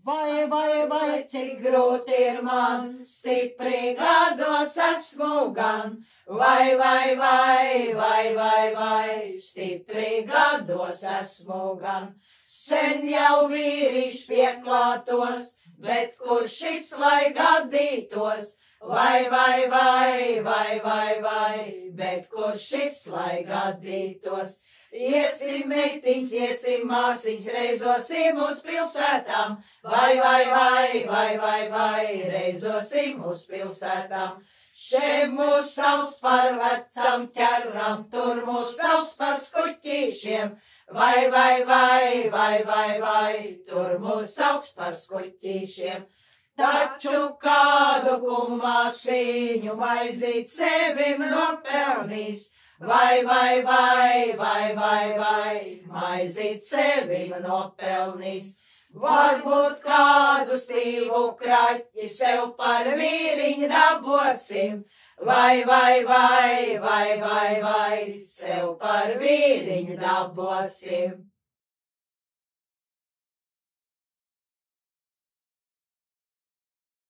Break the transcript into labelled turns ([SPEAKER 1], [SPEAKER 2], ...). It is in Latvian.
[SPEAKER 1] Vai, cik grūti ir man, stipri gados esmu gan. Vai, stipri gados esmu gan. Sen jau vīrišķi pieklātos, bet kur šis lai gadītos? Vai, bet kur šis lai gadītos? Iesim meitiņas, iesim māsiņas, reizosim uz pilsētām. Vai, reizosim uz pilsētām. Šeit mūs sauc par vecam ķeram, tur mūs sauc par skuķīšiem. Vai, tur mūs sauc par skuķīšiem. Taču kādu kumāsiņu maizīt sevim nopelnīs. Vai, maizīt sevim nopelnīs. Varbūt kādu stīvu kraķi sev par vīriņu dabosim. Vai, sev par vīriņu dabosim.